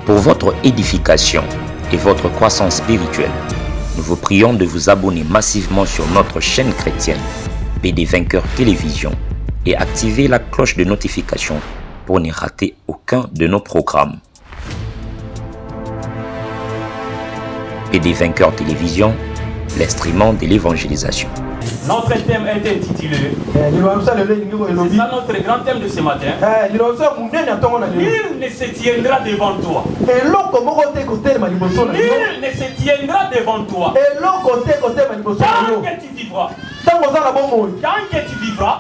Pour votre édification et votre croissance spirituelle, nous vous prions de vous abonner massivement sur notre chaîne chrétienne PD Vainqueur Télévision et activer la cloche de notification pour ne rater aucun de nos programmes. PD Vainqueur Télévision, l'instrument de l'évangélisation. Notre thème a été intitulé, c'est ça notre grand thème de ce matin. Nul ne se tiendra devant toi. Nul ne se tiendra devant toi. Tant que tu vivras. Tant que tu vivras,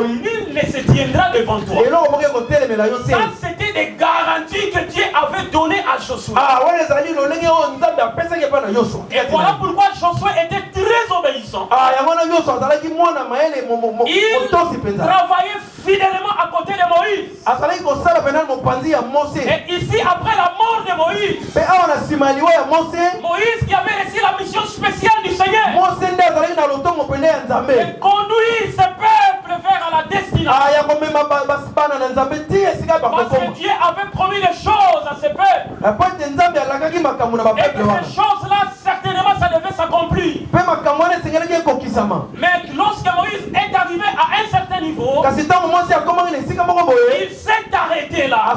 nul ne se tiendra devant toi. Ça, c'était des garanties que Dieu avait données à Josué. Et voilà pourquoi Josué était très obéissant. Il travaillait fidèlement à côté de Moïse. Et ici, après la mort de Moïse, Moïse qui avait reçu la mission spéciale du Seigneur, de conduire ce peuple vers la destination. Parce que Dieu avait promis des choses à ce peuple. Et que ces choses-là, certainement, ça devait s'accomplir. Mais lorsque Moïse est arrivé à un certain niveau, il s'est arrêté là.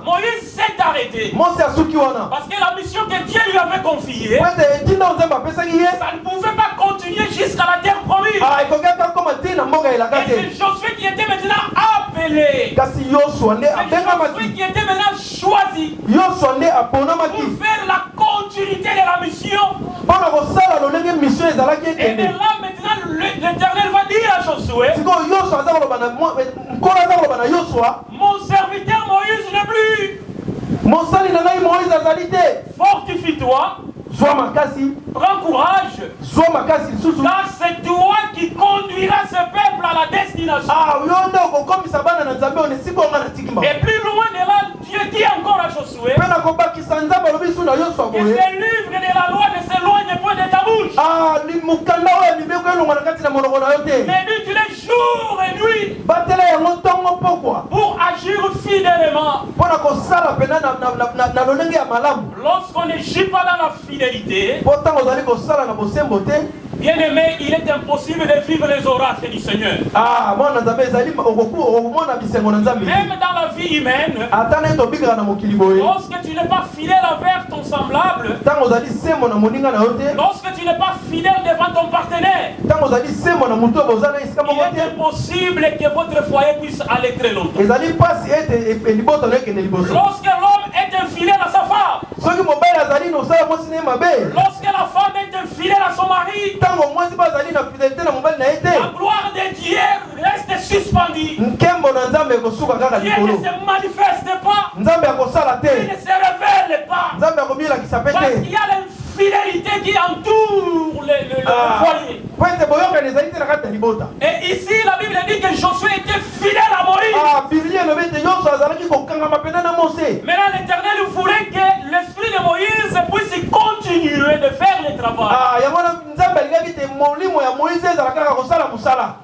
Moïse s'est arrêté. Parce que la mission que Dieu lui avait confiée, ça ne pouvait pas continuer jusqu'à la terre promise. Et c'est Josué qui était maintenant appelé. C'est Josué qui était maintenant choisi pour faire la continuité de la mission. Et de là maintenant l'Éternel va dire à Josué, mon serviteur Moïse n'est plus. Fortifie-toi. Prends courage. Car c'est toi qui conduiras ce peuple à la destination. Et plus loin de là, Dieu dit encore à Josué que ce livre de la loi ne s'éloigne point de ta bouche. Mais utilise jour et nuit pour agir fidèlement. Lorsqu'on ne gît pas dans la fidélité, bien aimé, il est impossible de vivre les oracles du Seigneur. Même dans la vie humaine, lorsque tu n'es pas fidèle envers ton semblable, lorsque tu n'es pas fidèle devant ton partenaire, il est impossible que votre foyer puisse aller très longtemps. Lorsque l'homme est infidèle à sa femme, lorsque la femme est infidèle à son mari, la gloire de Dieu reste suspendue. Dieu ne se manifeste pas. Il ne se révèle pas. Parce qu'il y a l'infidélité qui entoure le foyer. Et ici, la Bible dit que Josué était fidèle à Moïse. Maintenant, l'Éternel voulait que l'esprit de Moïse puisse continuer de faire le travail.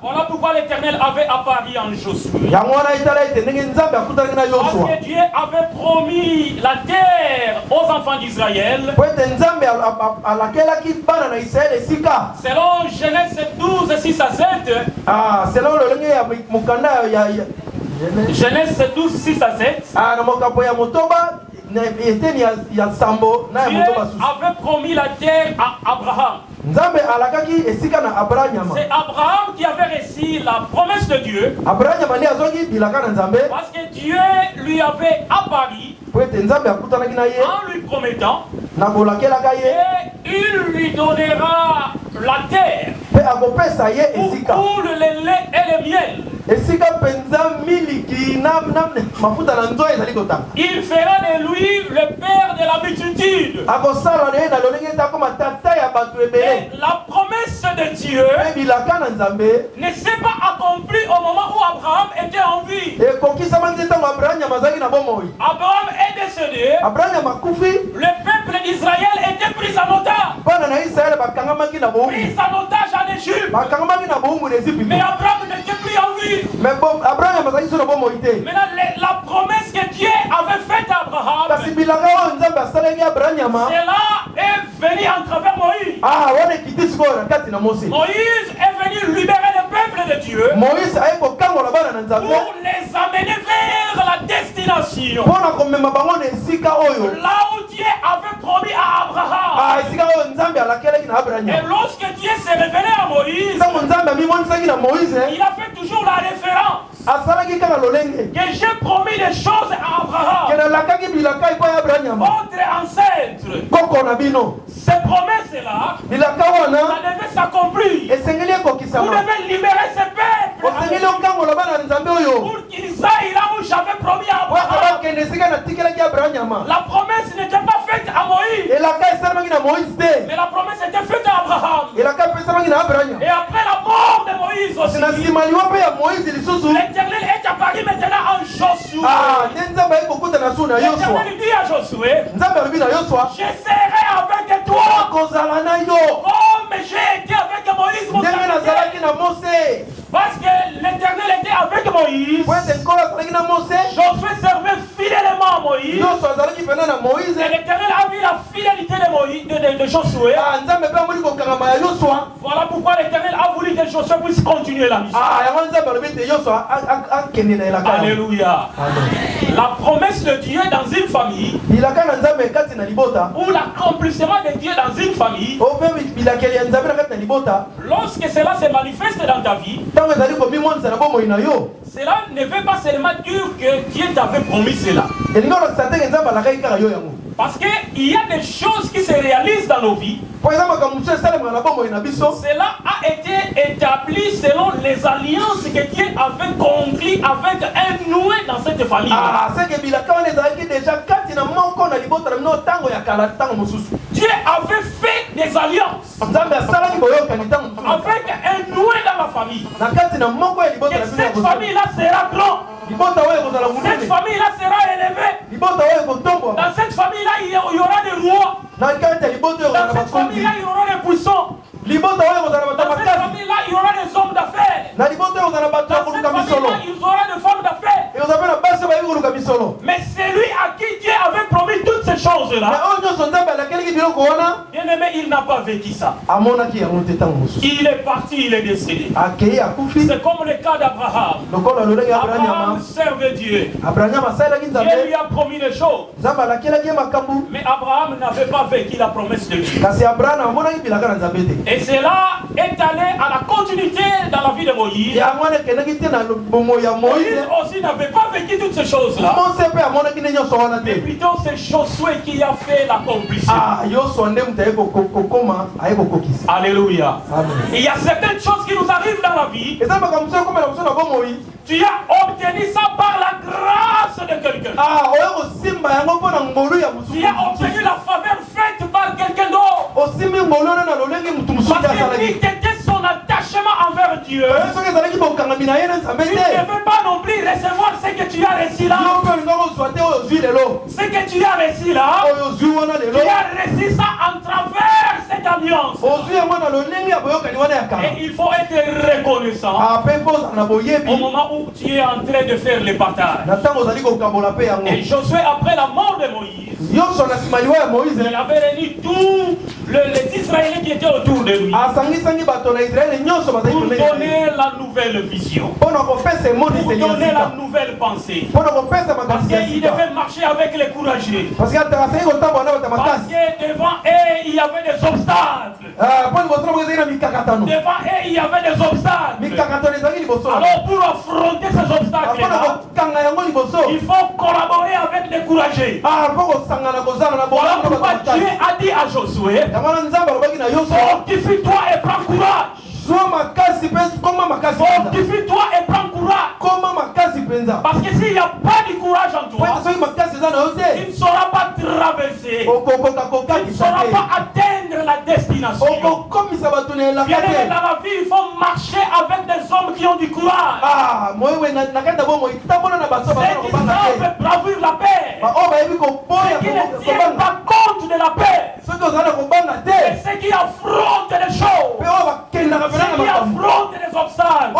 Voilà pourquoi l'Éternel avait apparu en Josué. Parce que Dieu avait promis la terre aux enfants d'Israël. Selon Genèse 12, 6 à 7. Genèse 12, 6 à 7. Dieu avait promis la terre à Abraham. C'est Abraham qui avait reçu la promesse de Dieu. Parce que Dieu lui avait apparu en lui promettant et il lui donnera la terre où coule le lait et le miel. Il fera de lui le père de la multitude. Et la promesse de Dieu ne s'est pas accomplie au moment où Abraham était en vie. Abraham est décédé. Le peuple d'Israël était pris en otage. Pris en otage en Égypte. Mais Abraham n'était plus en vie. Maintenant, la promesse que Dieu avait faite à Abraham Abraham, cela est venu en travers Moïse. Moïse est venu libérer le peuple de Dieu pour les amener vers la destination. Là où Dieu avait promis à Abraham. Et lorsque Dieu s'est révélé à Moïse, il a fait toujours la référence que j'ai promis des choses à Abraham, votre ancêtre. Ces promesses-là, ça devait s'accomplir. Vous devez libérer ce peuple pour qu'ils aillent là où j'avais promis à Abraham. La promesse n'était pas faite à Moïse, mais la promesse était faite à Abraham. Et après la mort de Moïse aussi, l'Éternel est apparu maintenant en Josué. L'Éternel dit à Josué, je serai avec toi comme j'ai été avec Moïse, mon serviteur. Parce que l'Éternel était avec Moïse, Josué servait fidèlement à Moïse. Et l'Éternel a vu la fidélité de Moïse, de Josué. Voilà pourquoi l'Éternel a voulu que Josué puisse continuer la mission. Alléluia. La promesse de Dieu dans une famille, ou l'accomplissement de Dieu dans une famille, lorsque cela se manifeste dans ta vie, cela ne veut pas seulement dire que Dieu t'avait promis cela. Parce qu'il y a des choses qui se réalisent dans nos vies. Cela a été établi selon les alliances que Dieu avait conclues avec un noué dans cette famille. Dieu avait fait des alliances avec un noué dans la famille. Et cette famille-là sera grande. Cette famille-là sera élevée. Dans cette famille-là, il y aura des rois. Dans cette famille-là, il y aura des puissants. Dans cette famille-là, il y aura des hommes d'affaires. Dans cette famille-là, il y aura des femmes d'affaires. Mais celui à qui Dieu avait promis toutes ces choses-là, bien aimé, il n'a pas vécu ça. Il est parti, il est décédé. C'est comme le cas d'Abraham. Abraham servait Dieu. Dieu lui a promis des choses. Mais Abraham n'avait pas vécu la promesse de Dieu. Et cela est allé à la continuité dans la vie de Moïse. Moïse aussi n'avait pas vécu toutes ces choses-là. Mais plutôt c'est Josué qui a fait l'accomplissement. Alléluia. Il y a certaines choses qui nous arrivent dans la vie. Tu as obtenu ça par la grâce de quelqu'un. Tu as obtenu la faveur faite par quelqu'un d'autre. Parce que c'était son attachement envers Dieu. Tu ne veux pas non plus recevoir ce que tu as reçu là. Ce que tu as reçu là, tu as reçu ça en travers cette alliance. Et il faut être reconnaissant au moment où tu es en train de faire le partage. Et Josué, après la mort de Moïse, il avait réuni tous les Israéliens qui étaient autour de lui pour donner la nouvelle vision, pour donner la nouvelle pensée. Parce qu'il devait marcher avec les courageux. Parce que devant eux, il y avait des obstacles. Devant eux, il y avait des obstacles. Alors pour affronter ces obstacles-là, il faut collaborer avec les courageux. Voilà pourquoi Dieu a dit à Josué, fortifie-toi et prends courage. Fortifie-toi et prends courage. Parce que s'il n'y a pas de courage en toi, tu ne sauras pas traverser. Tu ne sauras pas atteindre la destination. Bien aimé, dans la vie, il faut marcher avec des hommes qui ont du courage. Ceux qui savent bravir la paix. Ceux qui ne tiennent pas compte de la paix. Et ceux qui affrontent les choses. Ceux qui affrontent les obstacles.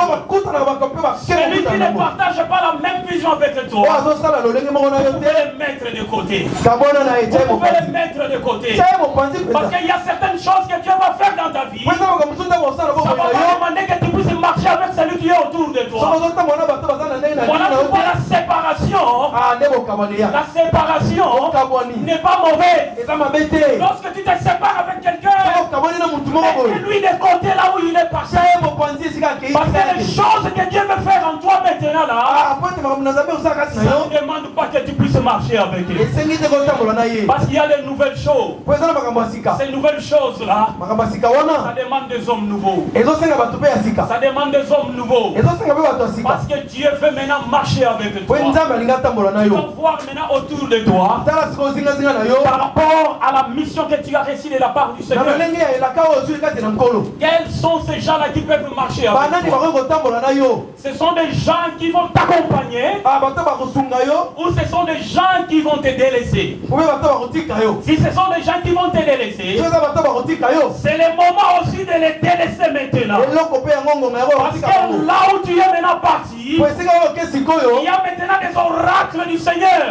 Celui qui ne partage pas la même vision fonction avec toi, vous pouvez les mettre de côté. Vous pouvez les mettre de côté. Parce qu'il y a certaines choses que Dieu va faire dans ta vie. Ça va pas demander que tu puisses marcher avec celui qui est autour de toi. Voilà pourquoi la séparation. La séparation n'est pas mauvaise. Lorsque tu te sépares avec quelqu'un, mets-lui de côté là où il est passé. Parce que les choses que Dieu veut faire en toi maintenant là, ça ne demande pas que tu puisses marcher avec lui. Parce qu'il y a des nouvelles choses. Ces nouvelles choses là, ça demande des hommes nouveaux. Ça demande des hommes nouveaux. Parce que Dieu veut maintenant marcher avec toi. Tu vas voir maintenant autour de toi par rapport à la mission que tu as reçue de la part du Seigneur. Quels sont ces gens-là qui peuvent marcher avec toi? Ce sont des gens qui vont t'accompagner ou ce sont des gens qui vont te délaisser. Si ce sont des gens qui vont te délaisser, c'est le moment aussi de les délaisser maintenant. Parce que là où tu es maintenant parti, il y a maintenant des oracles du Seigneur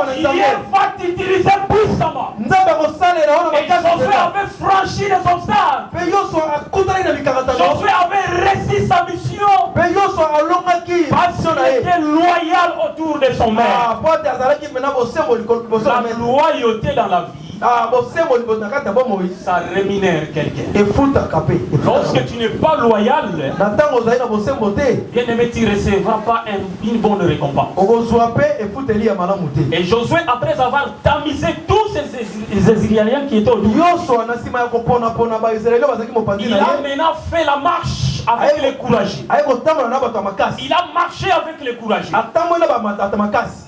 qui va t'utiliser puissamment. Et Josué avait franchi les obstacles. Josué avait réussi sa mission parce qu'il était loyal autour de son maître. La loyauté dans la vie, ça rémunère quelqu'un. Lorsque tu n'es pas loyal, bien aimé, tu ne recevras pas une bonne récompense. Et Josué, après avoir tamisé tous ces Israéliens qui étaient autour, il a maintenant fait la marche avec les courageux. Il a marché avec les courageux.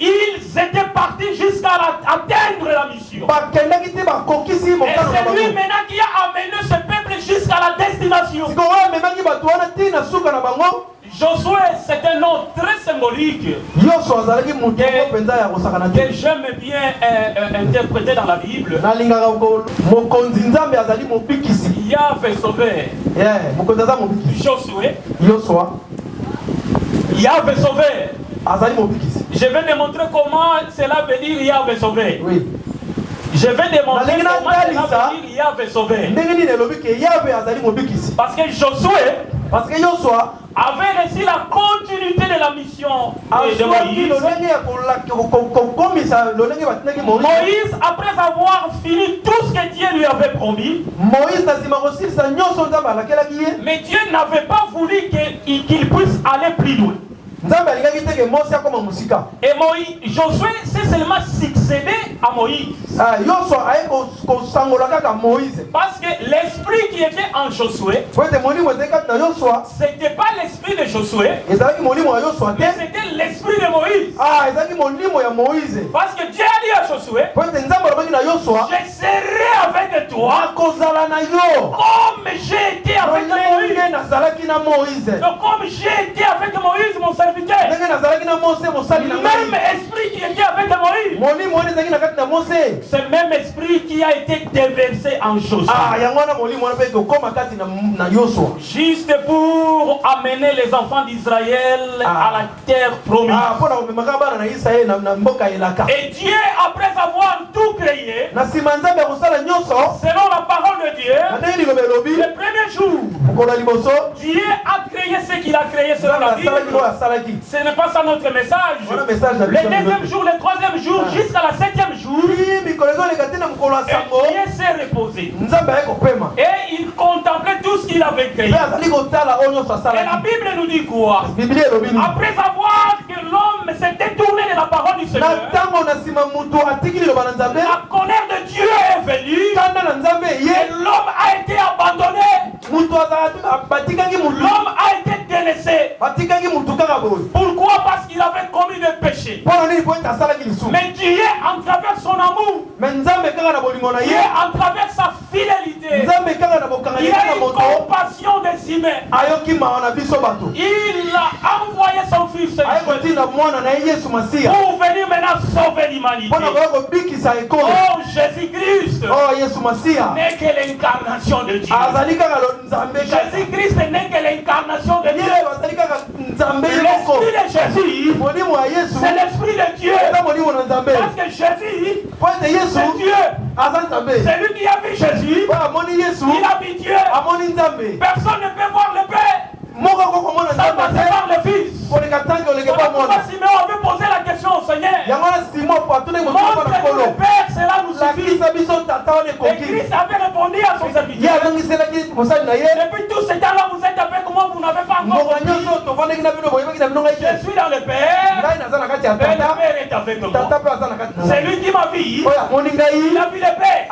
Ils étaient partis jusqu'à atteindre la mission. Et c'est lui maintenant qui a amené ce peuple jusqu'à la destination. Josué, c'est un nom très symbolique que j'aime bien interpréter dans la Bible. Yahvé sauvé. Josué. Yahvé sauvé. Je vais démontrer comment cela veut dire Yahvé sauvé. Oui. Je vais démontrer comment cela veut dire Yahvé sauvé. Parce que Josué avait reçu la continuité de la mission de Moïse. Moïse, après avoir fini tout ce que Dieu lui avait promis, mais Dieu n'avait pas voulu qu'il puisse aller plus loin. Et Josué s'est seulement succédé à Moïse. Parce que l'esprit qui était en Josué, c'était pas l'esprit de Josué, mais c'était l'esprit de Moïse. Parce que Dieu a dit à Josué, je serai avec toi comme j'ai été avec Moïse. Donc comme j'ai été avec Moïse, mon serviteur, même esprit qui était avec Moïse, ce même esprit qui a été déversé en Josué, juste pour amener les enfants d'Israël à la terre promise. Et Dieu, après avoir tout créé, selon la parole de Dieu, le premier jour, Dieu a créé ce qu'il a créé selon la Bible. Ce n'est pas ça notre message. Le deuxième jour, le troisième jour, jusqu'à la septième jour, Dieu s'est reposé. Et il contemplait tout ce qu'il avait créé. Et la Bible nous dit quoi? Après avoir que l'homme s'est détourné de la parole du Seigneur, la colère de Dieu est venue et l'homme a été abandonné. L'homme a été délaissé. Pourquoi? Parce qu'il avait commis des péchés. Mais Dieu, en travers son amour, Dieu, en travers sa fidélité. Il a une compassion des humains. Il a envoyé son fils pour venir maintenant sauver l'humanité. Oh, Jésus-Christ n'est que l'incarnation de Dieu. Jésus-Christ n'est que l'incarnation de Dieu. L'esprit de Jésus, c'est l'esprit de Dieu. Parce que Jésus, c'est Dieu. C'est lui qui a vu Jésus. Il a vu Dieu. Personne ne peut voir le Père. Ça passe par le Fils. Simeon avait posé la question au Seigneur. Montre le Père, cela nous suffit. Et Christ avait répondu à son serviteur. Depuis tout ce temps-là, vous êtes avec moi, vous n'avez pas encore compris. Je suis dans le Père, et le Père est avec moi. C'est lui qui m'a vu. Il a vu le Père.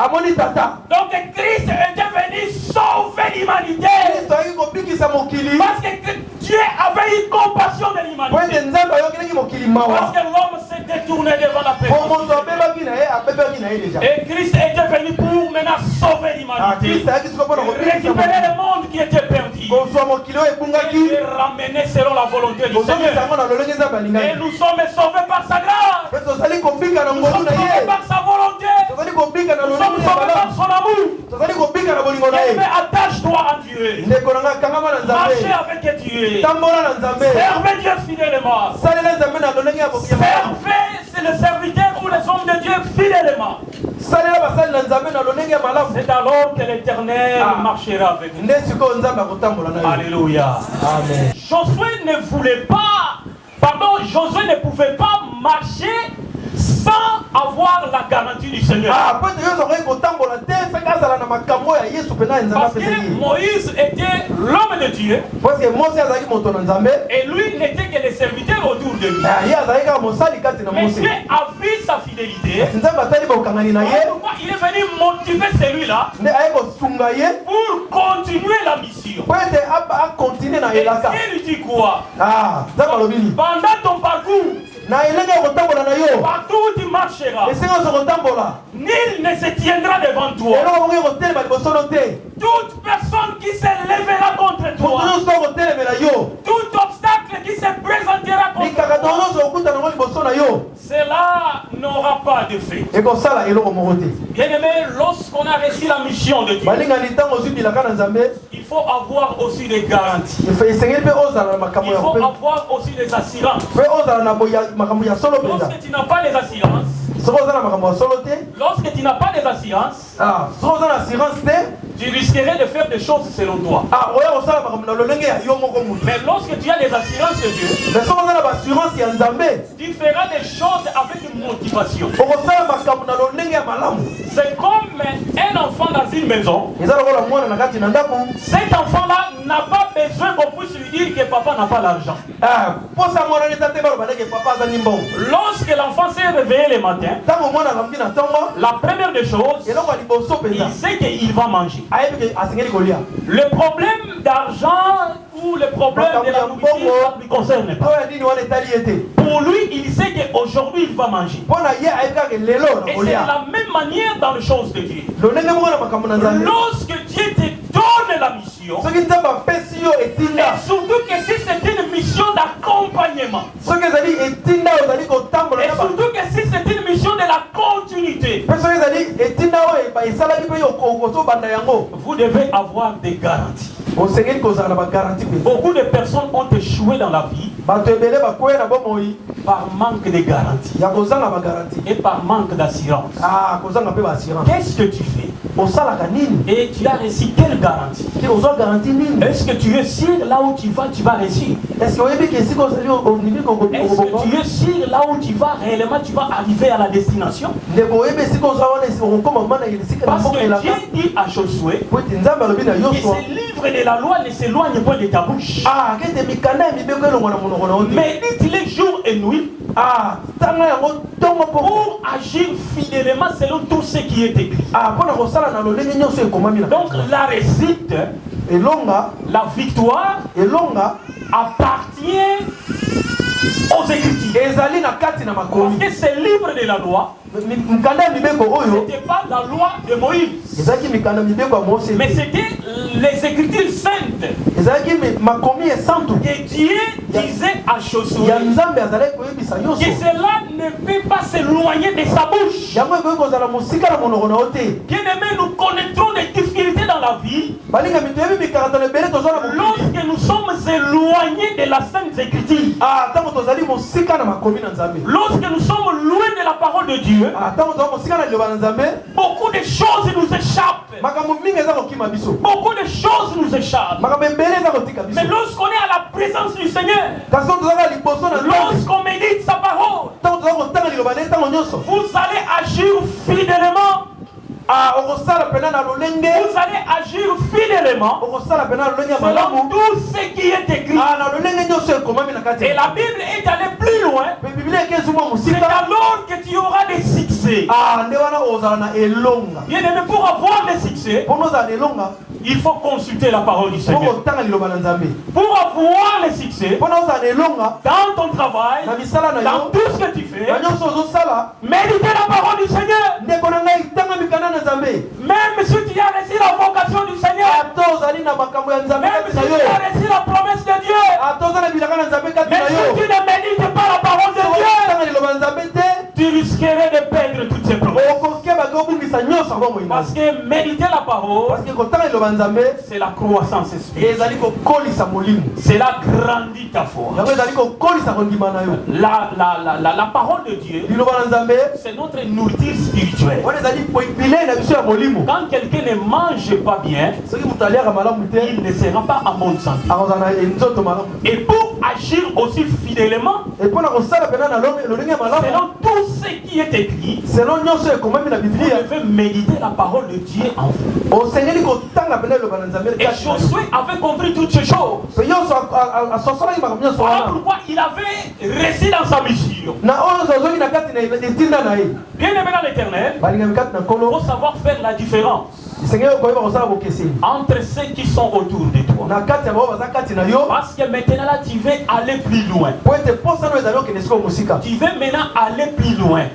Donc Christ était venu sauver l'humanité. Parce que Dieu avait eu compassion de l'humanité. Parce que l'homme s'est détourné devant la personne. Et Christ était venu pour maintenant sauver l'humanité. Récupérer le monde qui était perdu. Et le ramener selon la volonté du Seigneur. Et nous sommes sauvés par sa grâce. Nous sommes sauvés par sa volonté. Nous sommes sauvés par son amour. Mais attache-toi à Dieu. Marchez avec Dieu. Servez Dieu fidèlement. Servez le serviteur ou les hommes de Dieu fidèlement. C'est alors que l'Éternel marchera avec nous. Alléluia. Amen. Josué ne pouvait pas marcher sans avoir la garantie du Seigneur. Parce que Moïse était l'homme de Dieu. Et lui n'était que le serviteur autour de lui. Mais Dieu a vu sa fidélité. Pourquoi il est venu motiver celui-là pour continuer la mission. Et il lui dit quoi? Pendant ton parcours, partout où tu marcheras, nul ne se tiendra devant toi. Toute personne qui se lèvera contre toi, tout obstacle qui se présentera contre toi, cela n'aura pas de fait. Bien aimé, lorsqu'on a reçu la mission de Dieu, il faut avoir aussi des garanties. Il faut avoir aussi des assurances. Lorsque tu n'as pas les assurances, tu risquerais de faire des choses selon toi. Mais lorsque tu as les assurances de Dieu, tu feras des choses avec une motivation. C'est comme un enfant dans une maison. Cet enfant-là n'a pas besoin qu'on puisse lui dire que papa n'a pas l'argent. Lorsque l'enfant s'est réveillé le matin, la première des choses, il sait qu'il va manger. Le problème d'argent ou le problème de la nourriture, ça ne lui concerne pas. Pour lui, il sait qu'aujourd'hui il va manger. Et c'est la même manière dans les choses de Dieu. Lorsque Dieu te donne la mission, et surtout que si c'est une mission d'accompagnement, et surtout que si c'est une mission de la continuité, vous devez avoir des garanties. Beaucoup de personnes ont échoué dans la vie par manque de garantie et par manque d'assurance. Qu'est-ce que tu fais? Et tu as reçu quelle garantie? Est-ce que tu es sûr là où tu vas réussir? Est-ce que tu es sûr là où tu vas réellement, tu vas arriver à la destination? Parce que Dieu dit à Josué que ce livre de la loi ne s'éloigne pas de ta bouche. Mais dit-il jour et nuit pour agir fidèlement selon tout ce qui est écrit. Donc la réussite, la victoire appartient aux Écritures. Parce que ces livres de la loi, c'était pas la loi de Moïse, mais c'était les Écritures saintes. Et Dieu disait à Josué que cela ne peut pas s'éloigner de sa bouche. Bien-aimés, nous connaîtrons des difficultés dans la vie lorsque nous sommes éloignés de la Sainte Écriture. Lorsque nous sommes loin de la parole de Dieu, beaucoup de choses nous échappent. Beaucoup de choses nous échappent. Mais lorsqu'on est à la présence du Seigneur, lorsqu'on médite sa parole, vous allez agir fidèlement. Vous allez agir fidèlement selon tout ce qui est écrit. Et la Bible est allée plus loin. C'est alors que tu auras des succès. Bien aimé, pour avoir des succès, il faut consulter la parole du Seigneur. Pour avoir les succès dans ton travail, dans tout ce que tu fais, méditer la parole du Seigneur. Même si tu as reçu la vocation du Seigneur, même si tu as reçu la promesse de Dieu, mais si tu ne médites pas la parole de Dieu, tu risquerais de perdre toutes ces promesses. Parce que méditer la parole, c'est la croissance spirituelle. C'est la grandit ta foi. La parole de Dieu, c'est notre nourriture spirituelle. Quand quelqu'un ne mange pas bien, il ne sera pas en bonne santé. Et pour agir aussi fidèlement, selon tout ce qui est écrit, vous devez méditer la parole de Dieu en vous. Et Josué avait compris toutes ces choses. Voilà pourquoi il avait réussi dans sa mission. Bien aimé dans l'Éternel, il faut savoir faire la différence entre ceux qui sont autour de toi. Parce que maintenant là, tu veux aller plus loin. Tu veux maintenant aller plus loin.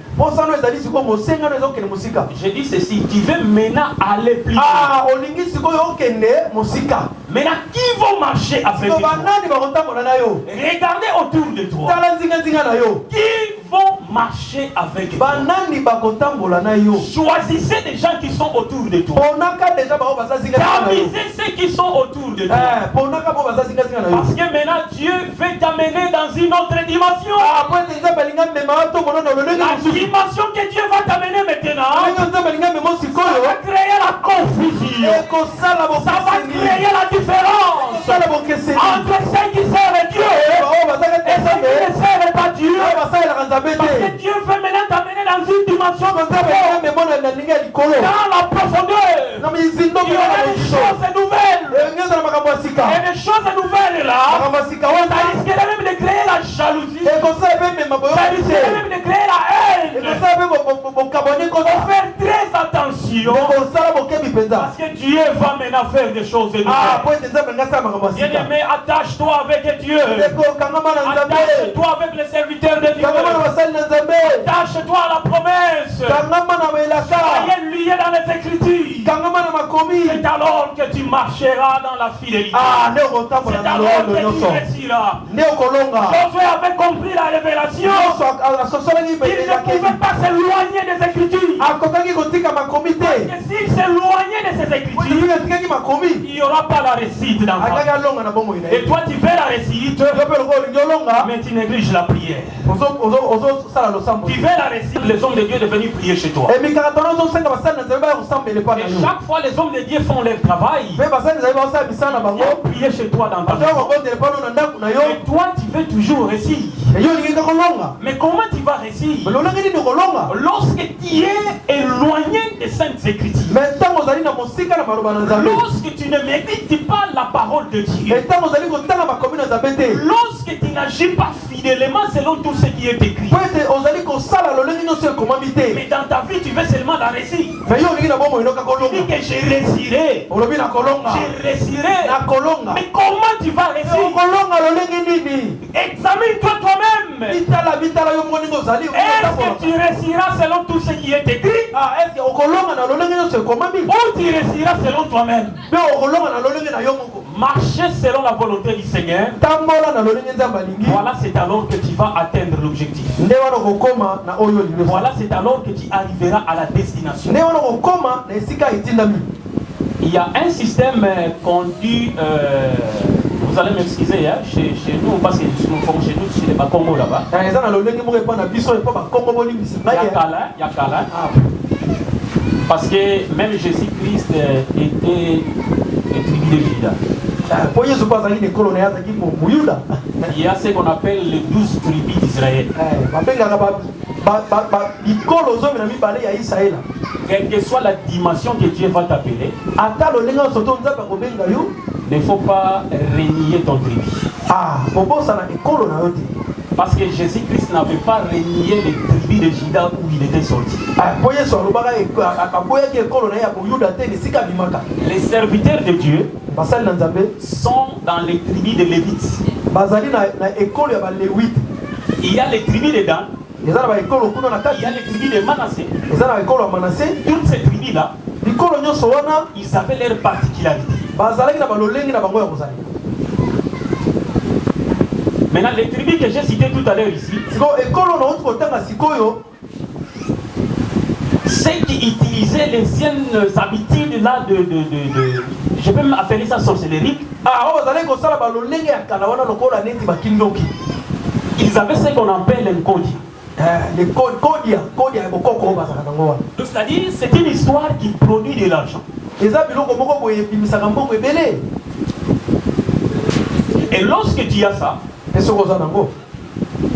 Je dis ceci, tu veux maintenant aller plus loin. Maintenant, qui vont marcher avec toi? Regardez autour de toi. Qui vont marcher avec toi? Choisissez des gens qui sont autour de toi. Tamisez ceux qui sont autour de toi. Parce que maintenant Dieu veut t'amener dans une autre dimension. La dimension que Dieu va t'amener maintenant, ça va créer la confusion. Ça va créer la différence entre ceux qui servent Dieu et ceux qui ne servent pas Dieu. Parce que Dieu veut maintenant t'amener dans une dimension dans la profondeur. Il y aura des choses nouvelles. Et des choses nouvelles là, ça risquerait même de créer la jalousie. Ça risquerait même de créer la haine. Il faut faire très attention. Parce que Dieu va maintenant faire des choses nouvelles. Bien-aimé, attache-toi avec Dieu. Attache-toi avec les serviteurs de Dieu. Attache-toi à la promesse. Soyez lié dans les Écritures. C'est alors que tu marcheras dans la fidélité. C'est alors que tu réussiras. Josué avait compris la révélation. Il ne pouvait pas s'éloigner des Écritures. Parce que s'il s'éloignait de ces Écritures, il n'y aura pas la réussite dans sa vie. Et toi tu fais la réussite, mais tu négliges la prière. Tu veux la réussite, les hommes de Dieu de venir prier chez toi. Et chaque fois les hommes de Dieu font leur travail, ils vont prier chez toi dans ta maison. Et toi tu veux toujours réussir. Mais comment tu vas réussir? Lorsque tu es éloigné des Saintes Écritures. Lorsque tu ne médites pas la parole de Dieu. Lorsque tu n'agis pas fidèlement selon tout ce qui est écrit. Mais dans ta vie, tu veux seulement la réussir. Tu dis que je réussirai. Je réussirai. Mais comment tu vas réussir? Examine-toi toi-même. Est-ce que tu réussiras selon tout ce qui est écrit? Ou tu réussiras selon toi-même? Marcher selon la volonté du Seigneur. Voilà, c'est alors que tu vas atteindre l'objectif. Voilà, c'est alors que tu arriveras à la destination. Il y a un système qu'on dit, vous allez m'excuser, hein, chez nous, parce que nous sommes chez nous, chez les Bakongo là-bas. Il y a Kala. Parce que même Jésus-Christ était tribu de Juda. Il y a ce qu'on appelle les 12 tribus d'Israël. Quelle que soit la dimension que Dieu va t'appeler, ne faut pas renier ton tribu. Parce que Jésus-Christ n'avait pas renié les tribus de Juda où il était sorti. Les serviteurs de Dieu sont dans les tribus de Lévites. Il y a les tribus de Dan. Il y a les tribus de Manassé. Toutes ces tribus-là, ils avaient leurs particularités. Maintenant, les tribus que j'ai citées tout à l'heure ici, ceux qui utilisaient les anciennes habitudes là je peux m'appeler ça sorcellerie. Ils avaient ce qu'on appelle un code. C'est-à-dire, c'est une histoire qui produit de l'argent. Et lorsque tu as ça,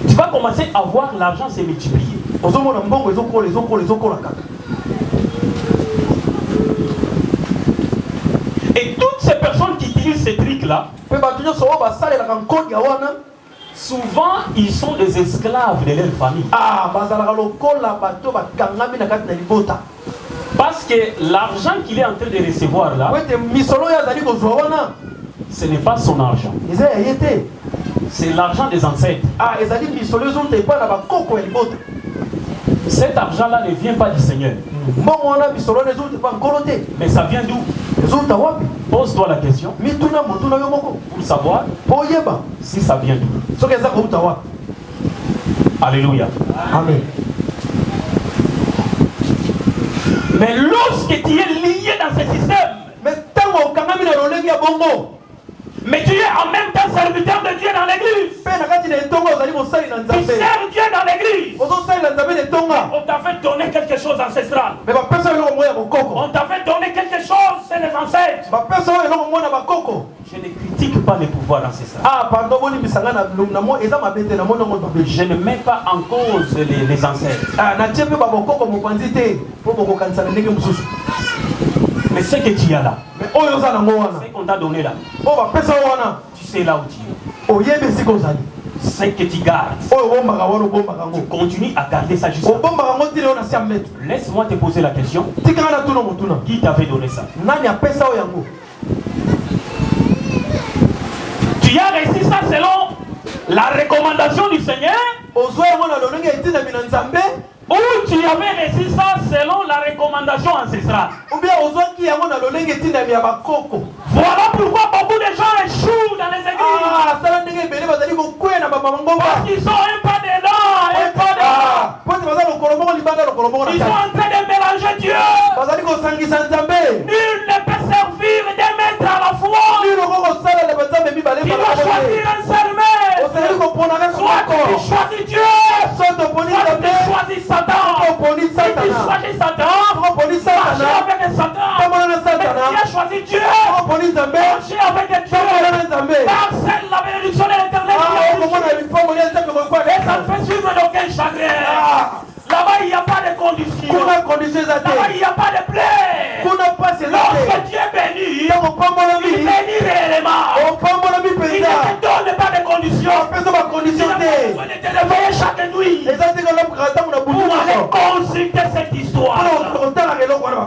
tu vas commencer à voir l'argent se multiplier. Et toutes ces personnes qui utilisent ces trucs-là, souvent ils sont des esclaves de leur famille. Parce que l'argent qu'il est en train de recevoir là, ce n'est pas son argent. C'est l'argent des ancêtres. Cet argent-là ne vient pas du Seigneur. Mais ça vient d'où? Pose-toi la question pour savoir si ça vient d'où. Alléluia. Amen. Mais lorsque tu es lié dans ce système, mais tu es en même temps serviteur de Dieu dans l'église. Tu sers Dieu dans l'église. On t'avait donné quelque chose ancestral. On t'avait donné quelque chose, c'est les ancêtres. Je ne critique pas les pouvoirs ancestraux. Je ne mets pas en cause les ancêtres. Mais ce que tu as là, ce qu'on t'a donné là, tu sais là où tu es. Ce que tu gardes, tu continues à garder ça jusqu'à. Laisse-moi te poser la question. Qui t'avait donné ça? Tu as réussi ça selon la recommandation du Seigneur? Ou tu avais réussi ça selon la recommandation ancestrale? Voilà pourquoi beaucoup de gens échouent dans les églises. Parce qu'ils sont un pas dedans, un pas dedans. Ils sont en train de mélanger Dieu. Nul ne peut servir des maîtres à la fois. Tu dois choisir un seul maître. Soit tu choisis Dieu, soit tu choisis Satan. Si tu choisis Satan, marcher avec Satan. Mais si tu as choisi Dieu, marcher avec Dieu. Car c'est la bénédiction de l'éternel. Et ça ne fait suivre d'aucun chagrin. il n'y a pas de plaie. Lorsque Dieu est béni, il bénit réellement. Il ne te donne pas de conditions. Il n'a pas besoin de te réveiller chaque nuit pour aller consulter cette histoire.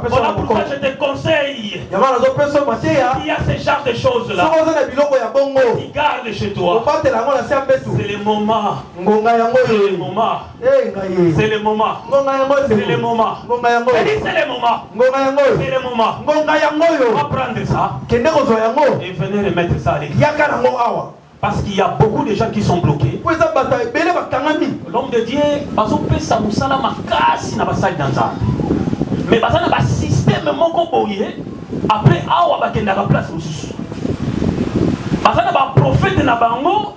Voilà pourquoi je te conseille, il y a ce genre de choses-là, qui gardent chez toi. C'est le moment. C'est le moment. C'est le moment. C'est le moment. C'est le moment. C'est le moment. On va prendre ça et venir remettre ça à l'église. Parce qu'il y a beaucoup de gens qui sont bloqués. L'homme de Dieu, mais il y a un système après awa bakenda ka place aussi. Parce que les prophètes na bango,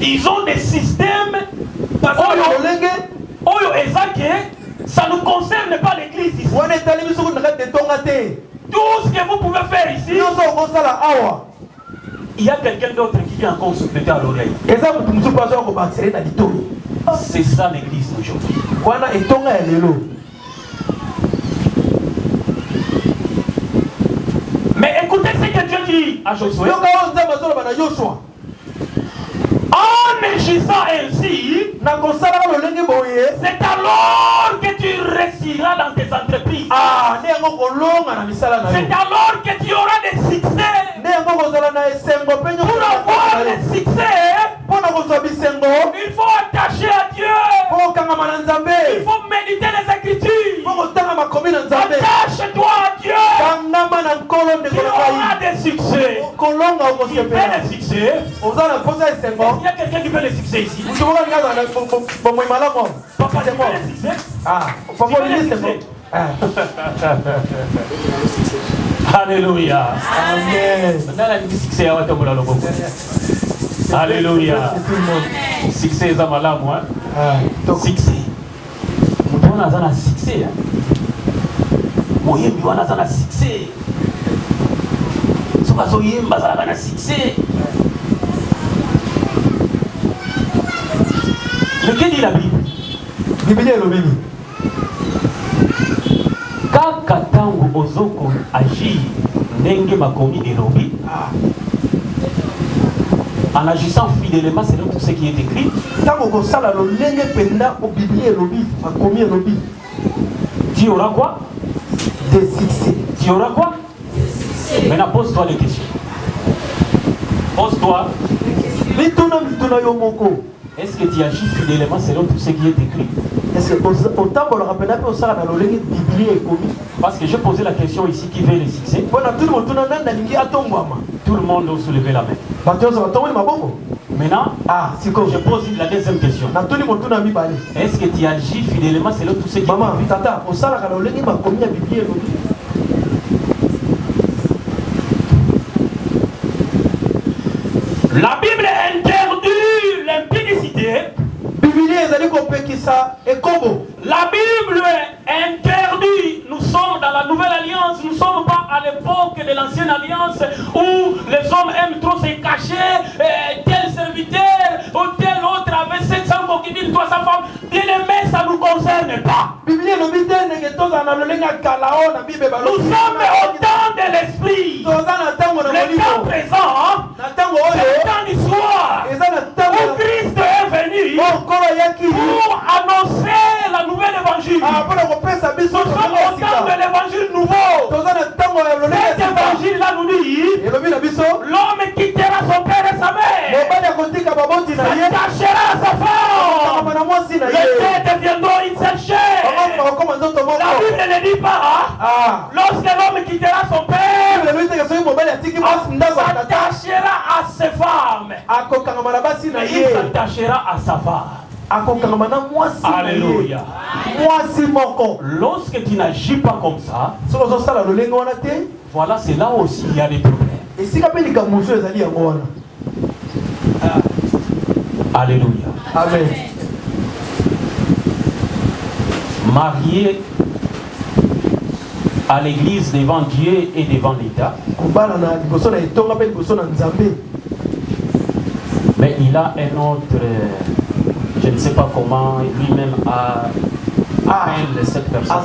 ils ont des systèmes. Ça ne concerne pas l'église ici. Tout ce que vous pouvez faire ici, il y a quelqu'un d'autre qui vient encore se péter à l'oreille. C'est ça l'église d'aujourd'hui. Mais écoutez ce que Dieu dit à Josué. En agissant ainsi, c'est alors que tu réussiras dans tes entreprises. C'est alors que tu auras des succès. Pour avoir des succès, il faut attacher à Dieu. Il faut méditer les Écritures. Attache-toi à Dieu. Tu auras des succès. Tu fais des succès. Il y a quelqu'un qui fait le succès ici. Papa, tu fais le succès. Tu fais le succès. Alléluia. Amen. Alléluia. Succès est à moi. Succès. On a un succès. On a un succès. On a un succès. Mais que dit la Bible? Kaka tango ozoko agir ndenge makomi elobi, en agissant fidèlement selon tout ce qui est écrit, tu auras quoi? Des succès. Tu auras quoi? Maintenant pose-toi les questions. Pose-toi. Est-ce que tu agis fidèlement selon tout ce qui est écrit? Est-ce que parce que j'ai posé la question ici, qui veut le succès? Tout le monde doit soulever la main. Maintenant, je pose la deuxième question. Est-ce que tu agis fidèlement selon tout ce qui est écrit? La Bible interdit l'impudicité. La Bible interdit. Nous sommes dans la nouvelle alliance. Nous ne sommes pas à l'époque de l'ancienne alliance où les hommes aiment trop se cacher. Tel serviteur ou tel autre avec 700 concubines, 300 femmes. Bien aimé, ça ne nous concerne pas. Nous sommes au temps de l'esprit. Le temps présent, c'est le temps d'histoire où Christ est venu pour annoncer la nouvelle évangile. Nous sommes au temps de l'évangile nouveau. Cet évangile-là nous dit, l'homme quittera son père et sa mère, s'attachera à sa femme, les deux deviendront une seule chair. La Bible ne dit pas, lorsque l'homme quittera son père, s'attachera à ses femmes, il s'attachera à sa femme. Alléluia. Lorsque tu n'agis pas comme ça, voilà, c'est là aussi il y a des problèmes. Alléluia. Amen. Marié à l'église devant Dieu et devant l'État, mais il a un autre Je ne sais pas comment lui-même appelle cette personne.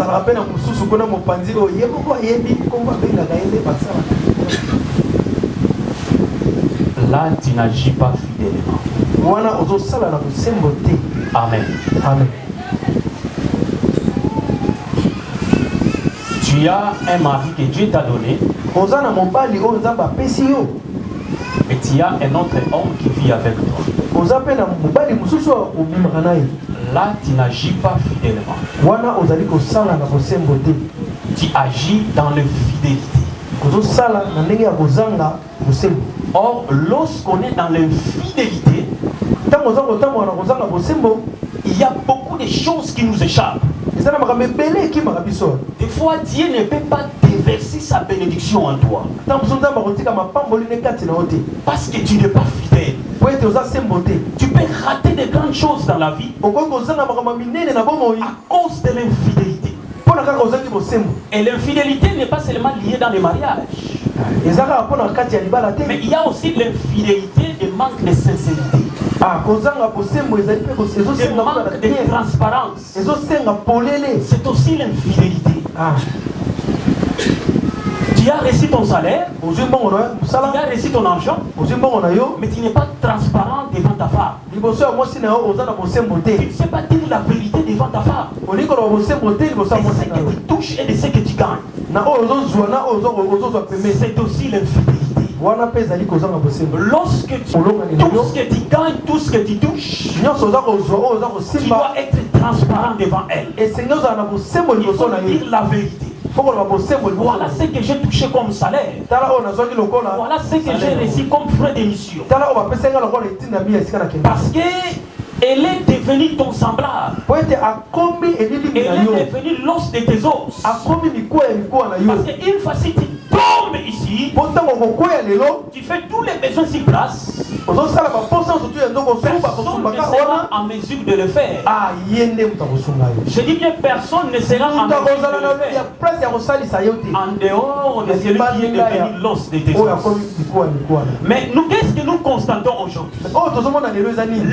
Là, tu n'agis pas fidèlement. Amen. Amen. Tu as un mari que Dieu t'a donné. Et tu as un autre homme qui vit avec toi. Là, tu n'agis pas fidèlement. Tu agis dans l'infidélité. Or, lorsqu'on est dans l'infidélité, il y a beaucoup de choses qui nous échappent. Des fois, Dieu ne peut pas déverser sa bénédiction en toi. Parce que tu n'es pas fidèle. Tu peux rater de grandes choses dans la vie à cause de l'infidélité. Et l'infidélité n'est pas seulement liée dans les mariages. Mais il y a aussi l'infidélité et manque de sincérité. Le manque de transparence. C'est aussi l'infidélité. Tu as reçu ton salaire, tu as reçu ton argent, mais tu n'es pas transparent devant ta femme. Tu ne sais pas dire la vérité devant ta femme. De ce que tu touches et de ce que tu gagnes. C'est aussi l'infidélité. Lorsque tout ce que tu gagnes, tout ce que tu touches, tu dois être transparent devant elle. Il faut dire la vérité. Voilà ce que j'ai touché comme salaire. Voilà ce que j'ai reçu comme frais d'émission. Parce que elle est devenue ton semblable. Elle est devenue l'os de tes os. Parce qu'une fois si tu tombes ici, tu fais tous les besoins sur place. Personne ne sera en mesure de le faire. Je dis bien personne ne sera en mesure de le faire. En dehors de celui qui est devenu l'os de tes os. Mais nous, qu'est-ce que nous constatons aujourd'hui?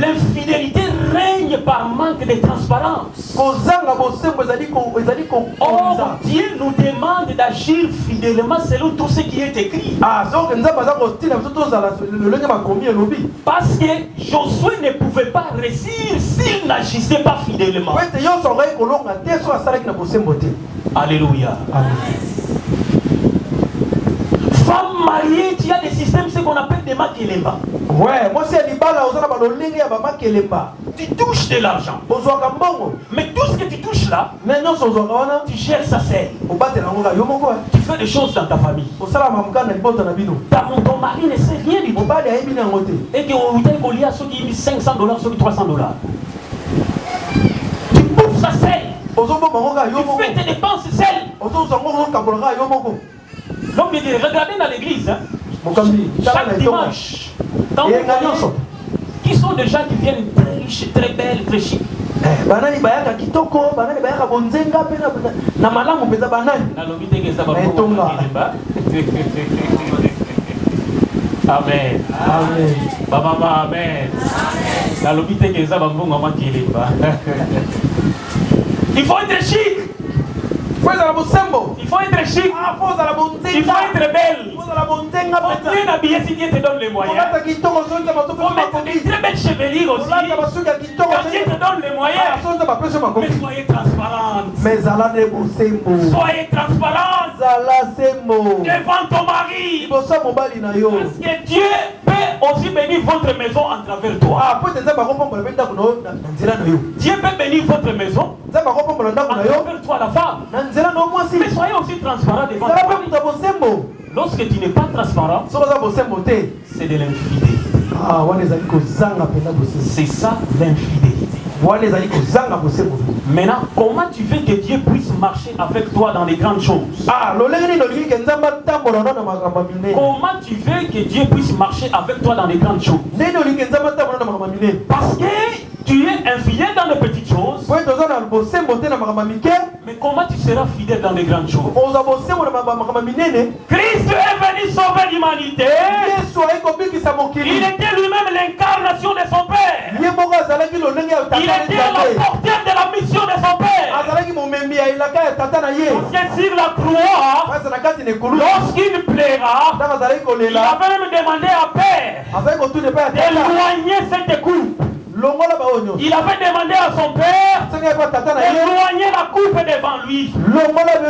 L'infidélité règne par manque de transparence. Or, Dieu nous demande d'agir fidèlement selon tout ce qui est écrit. Parce que Josué ne pouvait pas réussir s'il n'agissait pas fidèlement. Alléluia. Femme mariée, tu as des systèmes, ce qu'on appelle des makelemba. Ouais, moi c'est Libala, on a makelemba. Tu touches de l'argent. Mais tout ce que tu touches là, tu gères sa selle. Tu fais des choses dans ta famille. Ton mari ne sait rien du tout. Et que ceux qui mis $500, ceux qui $300. Tu bouffes sa selle. Tu fais tes dépenses selle. L'homme dit, regardez dans l'église, hein, chaque dimanche, dans les voyages, qui sont des gens qui viennent très riches, très belles, très chics. Amen. Amen. Baba, amen. Il faut être chic. Il faut être chic. Il faut être belle. Il faut bien habiller si Dieu te donne les moyens. Il faut mettre des très belles chevelures aussi. Quand Dieu te donne les moyens. Mais soyez transparente. Soyez transparente devant ton mari. Parce que Dieu peut aussi bénir votre maison en travers toi. Dieu peut bénir votre maison en travers toi, la femme. Mais soyez aussi transparent devant toi. Lorsque tu n'es pas transparent, c'est de l'infidélité. C'est ça l'infidélité. Maintenant, comment tu veux que Dieu puisse marcher avec toi dans les grandes choses? Comment tu veux que Dieu puisse marcher avec toi dans les grandes choses? Parce que tu es infidèle dans les petites choses. Mais comment tu seras fidèle dans les grandes choses? Christ est venu sauver l'humanité. Il était lui-même l'incarnation de son Père. Il était à la portée de la mission de son père. Parce que sur la croix, lorsqu'il plaira, il avait même demandé à Père d'éloigner cette coupe. Il avait demandé à son père d'éloigner la coupe devant lui.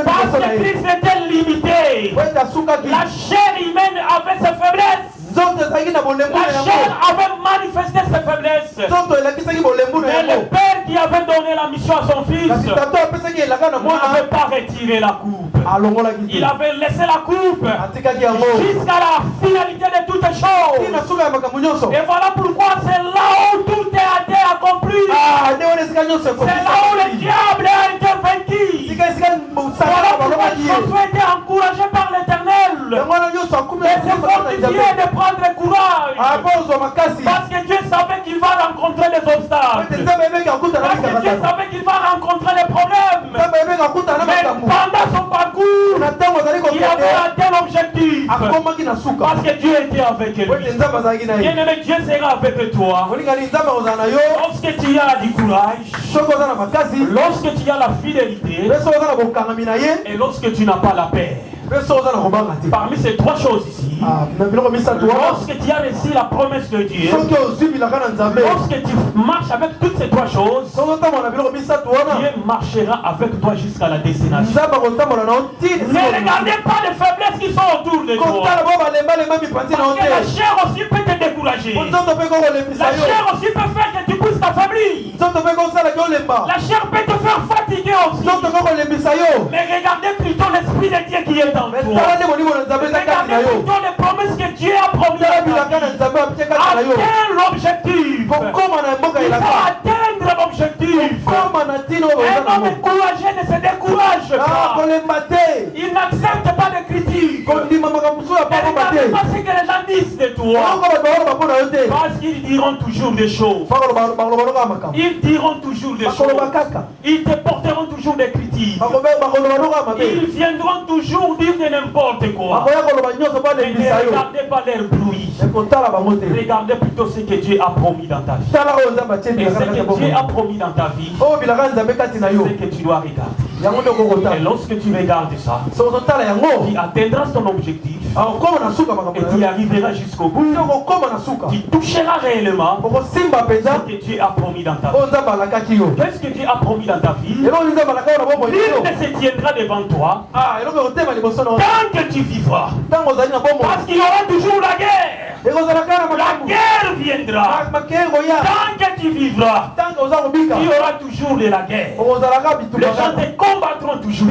Parce que Christ était limité. La chair humaine avait ses faiblesses. La chair avait manifesté ses faiblesses. Mais le père qui avait donné la mission à son fils n'avait pas retiré la coupe. Il avait laissé la coupe jusqu'à la finalité de toutes les choses. Et voilà pourquoi c'est là où tout a été accompli. C'est là où le diable a été vaincu. Voilà pourquoi Josué était encouragé par l'Éternel. Et c'est fortifié de prendre courage. Parce que Dieu savait qu'il va rencontrer des obstacles. Parce que Dieu savait qu'il va rencontrer des problèmes. Mais pendant son parcours, il avait atteint l'objectif. Parce que Dieu était avec lui. Bien-aimé, Dieu sera avec toi. Lorsque tu as du courage, lorsque tu as la fidélité, et lorsque tu n'as pas la paix. Parmi ces trois choses ici, lorsque tu as reçu la promesse de Dieu, lorsque tu marches avec toutes ces trois choses, Dieu marchera avec toi jusqu'à la destination. Ne regardez pas les faiblesses qui sont autour de toi. Parce que la chair aussi peut te décourager. La chair aussi peut faire que tu puisses t'affaiblir. La chair peut te faire fatiguer aussi. Mais regardez plutôt l'Esprit de Dieu qui est en toi. Regardez plutôt les promesses que Dieu a promis. Atteins l'objectif. Il faut atteindre l'objectif. Un homme courageux ne se décourage pas. Il n'accepte pas de critiques. Ne regardez pas ce que les gens disent de toi. Parce qu'ils diront toujours des choses. Ils diront toujours des choses. Ils te porteront toujours des critiques. Ils viendront toujours dire de n'importe quoi. Mais ne regardez pas leur bruit. Regardez plutôt ce que Dieu a promis dans ta vie. Et ce que Dieu a promis dans ta vie, c'est ce que tu dois regarder. Et lorsque tu regardes ça, tu atteindras ton objectif. Et tu arriveras jusqu'au bout. Tu toucheras réellement ce que Dieu a promis dans ta vie. Qu'est-ce que Dieu a promis dans ta vie? Nul ne se tiendra devant toi tant que tu vivras. Parce qu'il y aura toujours la guerre. La guerre viendra. Tant que tu vivras, il y aura toujours de la guerre. Les gens te combattront toujours.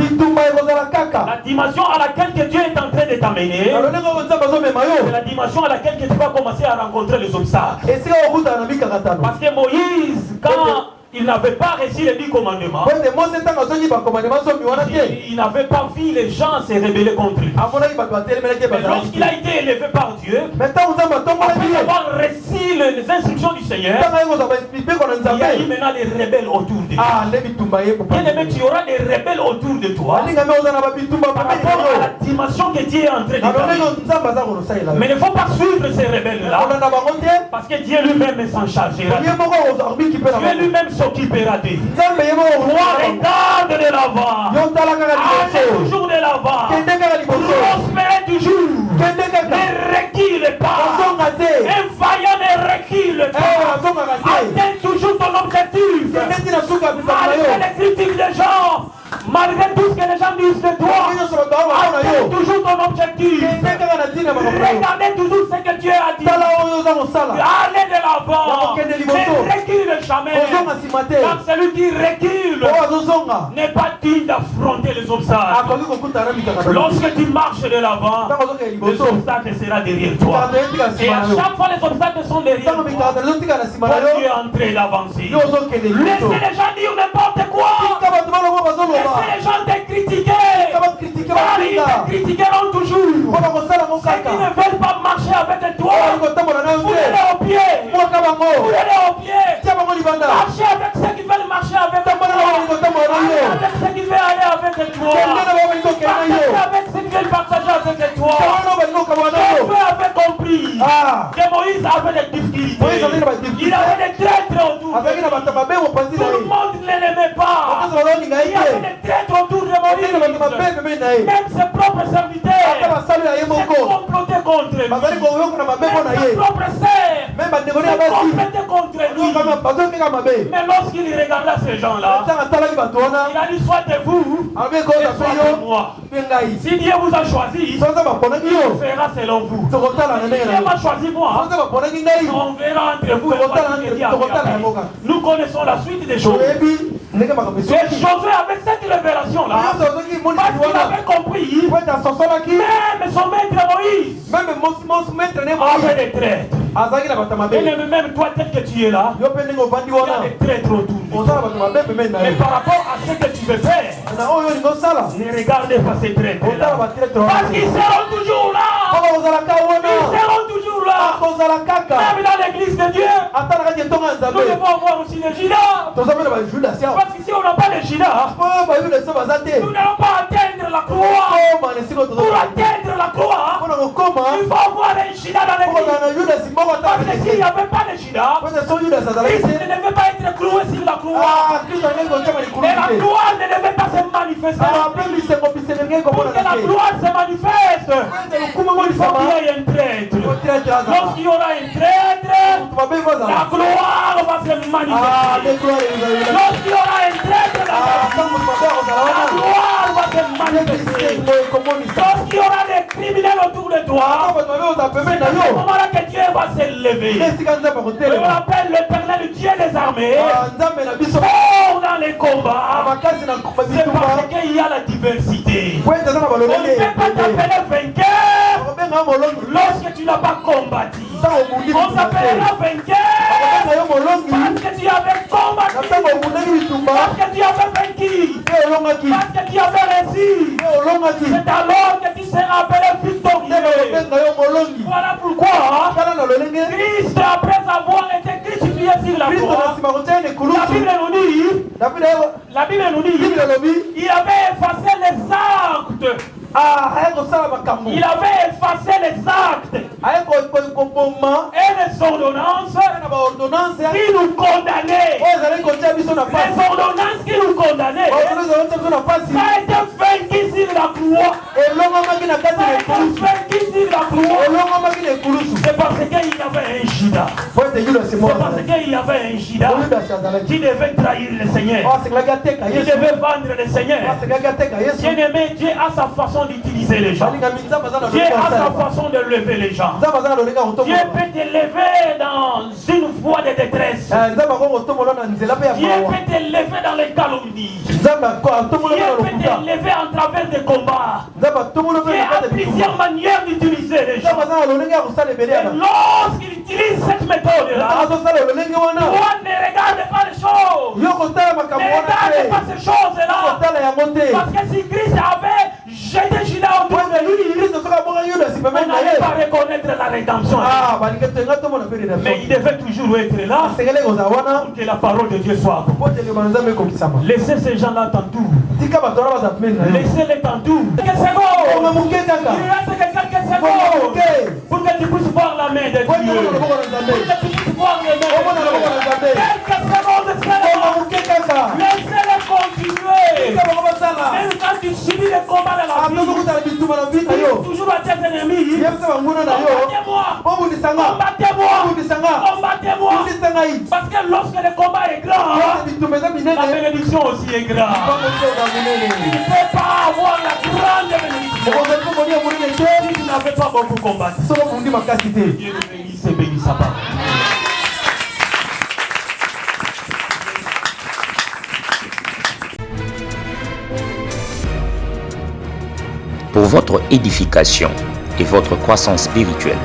La dimension à laquelle que Dieu est en train de t'amener, c'est la dimension à laquelle que tu vas commencer à rencontrer les obstacles. Parce que Moïse, quand il n'avait pas reçu les 10 commandements, il n'avait pas vu les gens se rebeller contre lui. Mais lorsqu'il a été élevé par Dieu, après avoir reçu les instructions du Seigneur, il y a eu maintenant des rebelles autour de toi. Bien-aimé, tu auras des rebelles autour de toi par rapport à la dimension que Dieu est en train de t'amener. Mais il ne faut pas suivre ces rebelles-là, parce que Dieu lui-même s'en chargera. Dieu lui-même s'occupera d'eux. Regarde de l'avant. Allez toujours de l'avant. Prospérez toujours. Ne recule pas. Un vaillant ne recule pas. Atteins toujours ton objectif. Malgré les critiques des gens, malgré tout ce que les gens disent de toi, atteins toujours ton objectif. Regardez toujours ce que Dieu a dit. Allez de l'avant. Ne recule jamais. Car celui qui recule n'est pas digne d'affronter les obstacles. Lorsque tu marches de l'avant, les obstacles seront derrière toi. Et à chaque fois les obstacles sont derrière toi, quand tu es en train d'avancer, laissez les gens dire n'importe quoi. Laissez les gens te critiquer. Car ils te critiqueront toujours. Ceux qui ne veulent pas marcher avec toi, foulez-les aux pieds. Foulez-les aux pieds. Marchez avec ceux qui veulent marcher avec toi. Allez avec ceux qui veulent aller avec toi. Partagez avec ceux qui veulent partager avec toi. Dieu avait compris que Moïse avait des difficultés. Il avait des traîtres autour Tout le monde ne l'aimait pas. Il y avait des traîtres autour de Moïse. Même ses propres serviteurs s'est comploté contre lui. Même ses propres sœurs s'est comploté contre lui. Mais lorsqu'il regarda ces gens-là, il a dit soit de vous et soit de moi. Si Dieu vous a choisi, il fera selon vous. Si Dieu m'a choisi moi, on verra entre vous et nous connaissons la suite des choses. Et Josué avait cette révélation-là parce qu'il avait compris même son maître Moïse avait des traîtres. Et même toi, tel que tu es là, il y a des traîtres autour. Mais par rapport à ce que tu veux faire, ne regardez pas ces traîtres-là. Parce qu'ils seront toujours là. Ils seront toujours là. Même dans l'église de Dieu, nous devons avoir aussi les Judas. Parce que si on n'a pas les Judas, nous n'allons pas atteindre la croix. Pour atteindre la croix, il faut avoir les Judas dans l'église. Parce que s'il n'y avait pas les Judas, Christ ne devait pas être cloué sur la croix. Et la gloire ne devait pas se manifester. Pour que la gloire se manifeste, il faut qu'il y ait un traître. Lorsqu'il y aura un traître, la gloire va se manifester. Lorsqu'il y aura un traître, la gloire va se manifester. Lorsqu'il y aura des criminels autour de toi, c'est à ce moment-là que Dieu va s'élever. Et on appelle l'Éternel Dieu des armées. Fort dans les combats, c'est parce qu'il y a la diversité. On ne peut pas t'appeler vainqueur lorsque tu n'as pas combattu. On s'appellera vainqueur parce que tu avais combattu, parce que tu avais vaincu, parce que tu avais réussi. C'est alors que tu seras appelé victorieux. Voilà pourquoi Christ, après avoir été crucifié sur la croix, la Bible nous dit, il avait effacé les actes. Il avait effacé les actes et les ordonnances qui nous condamnaient. Les ordonnances qui nous condamnaient, ça a été vaincu sur la croix. C'est parce qu'il y avait un Judas. C'est parce qu'il y avait un Judas qui devait trahir le Seigneur, qui devait vendre le Seigneur. Bien-aimé, Dieu a sa façon d'utiliser les gens. Dieu a sa façon de lever les gens. Dieu peut te lever dans une voie de détresse. Dieu peut te lever dans les calomnies. Dieu peut te lever en travers des combats. Dieu a plusieurs manières d'utiliser les gens. Et lorsqu'il utilise cette méthode-là, toi ne regarde pas les choses. Ne regarde pas ces choses-là. Parce que si Christ avait jeté Judas autour de lui, on n'allait pas reconnaître la rédemption. Mais il devait toujours être là pour que la parole de Dieu soit accomplie. Laissez ces gens-là t'entourent. Laissez-les t'entourent. Quelques secondes. Il reste que quelques secondes pour que tu puisses voir la main de Dieu. Pour que tu puisses voir les mains de Dieu. Quelques secondes seulement. Laissez-les continuer. Même quand tu subis les combats de la vie, toujours à tes ennemis. Combattez-moi. Combattez-moi. Parce que lorsque le combat est grand, la bénédiction aussi est grande. Tu ne peux pas avoir la grande bénédiction si tu n'avais pas beaucoup combattu. Dieu le bénisse et bénisse sa parole. Pour votre édification et votre croissance spirituelle,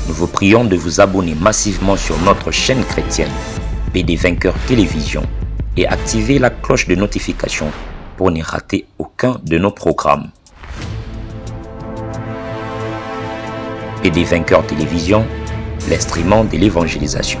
nous vous prions de vous abonner massivement sur notre chaîne chrétienne PD Vainqueur Télévision et activer la cloche de notification pour ne rater aucun de nos programmes. PD Vainqueur Télévision, l'instrument de l'évangélisation.